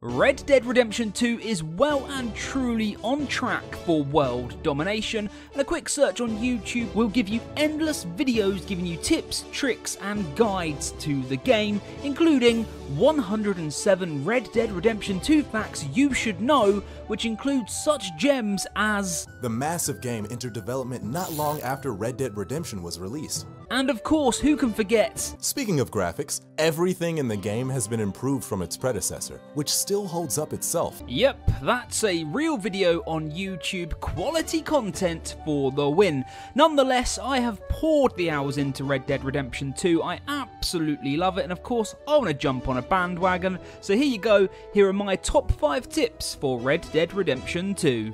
Red Dead Redemption 2 is well and truly on track for world domination, and a quick search on YouTube will give you endless videos giving you tips, tricks and guides to the game, including 107 Red Dead Redemption 2 facts you should know, which includes such gems as the massive game entered development not long after Red Dead Redemption was released. And of course, who can forget? Speaking of graphics, everything in the game has been improved from its predecessor, which still holds up itself. Yep, that's a real video on YouTube, quality content for the win. Nonetheless, I have poured the hours into Red Dead Redemption 2, I absolutely love it, and of course I want to jump on a bandwagon, so here you go, here are my top 5 tips for Red Dead Redemption 2.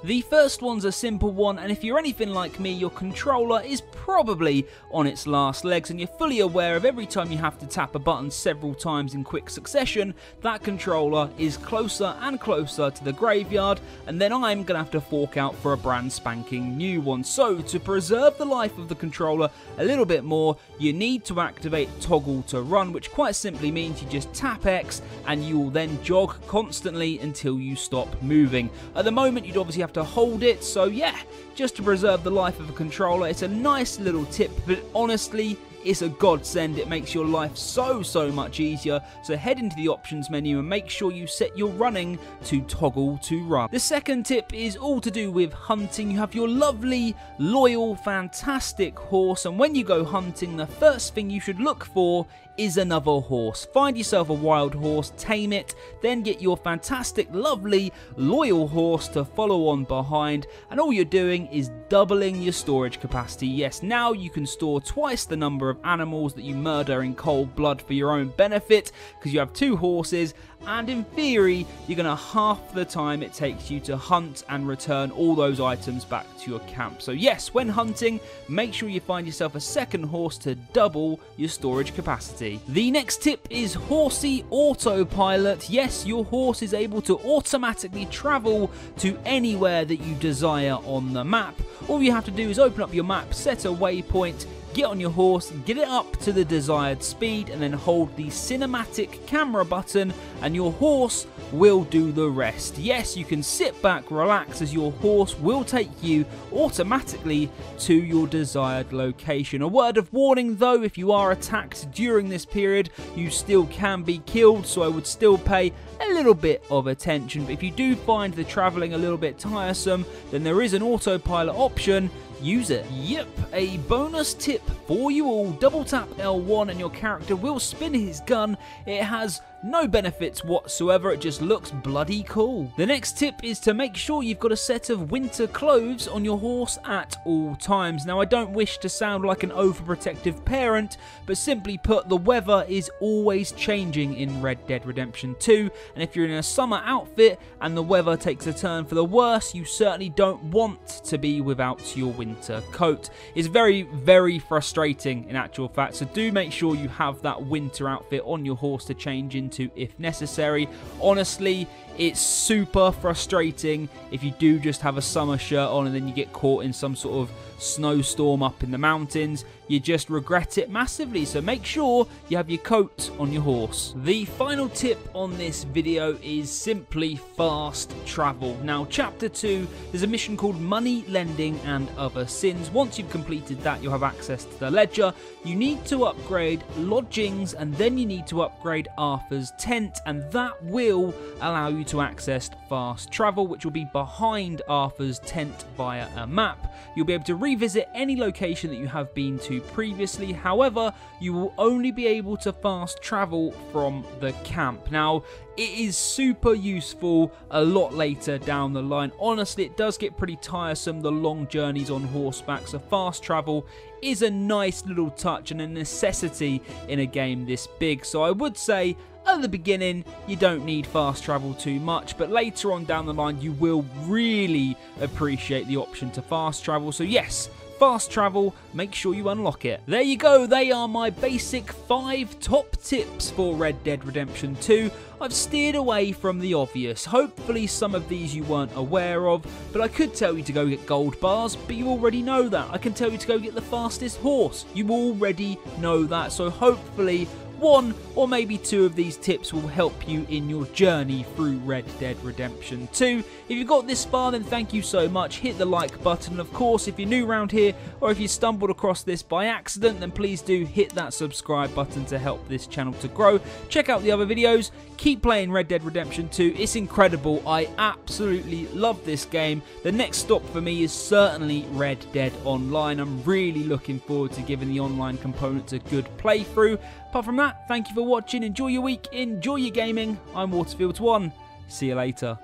The first one's a simple one, and if you're anything like me, your controller is probably on its last legs, and you're fully aware of every time you have to tap a button several times in quick succession, that controller is closer and closer to the graveyard, and then I'm going to have to fork out for a brand spanking new one. So, to preserve the life of the controller a little bit more, you need to activate toggle to run, which quite simply means you just tap X, and you will then jog constantly until you stop moving. At the moment, you'd obviously have to hold it, so yeah, just to preserve the life of a controller. It's a nice little tip, but honestly, it's a godsend. It makes your life so much easier. So head into the options menu and make sure you set your running to toggle to run. The second tip is all to do with hunting. You have your lovely, loyal, fantastic horse, and when you go hunting, the first thing you should look for is another horse. Find yourself a wild horse, tame it, then get your fantastic, lovely, loyal horse to follow on behind, and all you're doing is doubling your storage capacity. Yes, now you can store twice the number of animals that you murder in cold blood for your own benefit, because you have 2 horses, and in theory, you're going to half the time it takes you to hunt and return all those items back to your camp. So yes, when hunting, make sure you find yourself a second horse to double your storage capacity. The next tip is Horsey Autopilot. Yes, your horse is able to automatically travel to anywhere that you desire on the map. All you have to do is open up your map, set a waypoint, get on your horse, get it up to the desired speed, and then hold the cinematic camera button, and your horse will do the rest. Yes, you can sit back, relax, as your horse will take you automatically to your desired location. A word of warning though, if you are attacked during this period, you still can be killed, so I would still pay a little bit of attention. But if you do find the travelling a little bit tiresome, then there is an autopilot option. Use it. Yep, a bonus tip for you all. Double tap L1 and your character will spin his gun. It has no benefits whatsoever, it just looks bloody cool. The next tip is to make sure you've got a set of winter clothes on your horse at all times. Now, I don't wish to sound like an overprotective parent, but simply put, the weather is always changing in Red Dead Redemption 2, and if you're in a summer outfit and the weather takes a turn for the worse, you certainly don't want to be without your winter coat. It's very frustrating in actual fact, so do make sure you have that winter outfit on your horse to change into if necessary. Honestly, it's super frustrating if you do just have a summer shirt on and then you get caught in some sort of snowstorm up in the mountains. You just regret it massively, so make sure you have your coat on your horse. The final tip on this video is simply fast travel. Now, Chapter 2, there's a mission called Money, Lending and Other Sins. Once you've completed that, you'll have access to the ledger. You need to upgrade lodgings, and then you need to upgrade Arthur's tent, and that will allow you to access fast travel, which will be behind Arthur's tent via a map. You'll be able to revisit any location that you have been to previously. However, you will only be able to fast travel from the camp. Now, it is super useful a lot later down the line. Honestly, it does get pretty tiresome, the long journeys on horseback, so fast travel is a nice little touch and a necessity in a game this big. So I would say at the beginning, you don't need fast travel too much, but later on down the line, you will really appreciate the option to fast travel. So yes, fast travel, make sure you unlock it. There you go, they are my basic 5 top tips for Red Dead Redemption 2. I've steered away from the obvious. Hopefully some of these you weren't aware of, but I could tell you to go get gold bars, but you already know that. I can tell you to go get the fastest horse. You already know that, so hopefully 1 or maybe 2 of these tips will help you in your journey through Red Dead Redemption 2. If you've got this far, then thank you so much. Hit the like button, and of course, if you're new around here or if you stumbled across this by accident, then please do hit that subscribe button to help this channel to grow. Check out the other videos. Keep playing Red Dead Redemption 2. It's incredible. I absolutely love this game. The next stop for me is certainly Red Dead Online. I'm really looking forward to giving the online components a good playthrough. Apart from that, thank you for watching. Enjoy your week. Enjoy your gaming. I'm Waterfields1. See you later.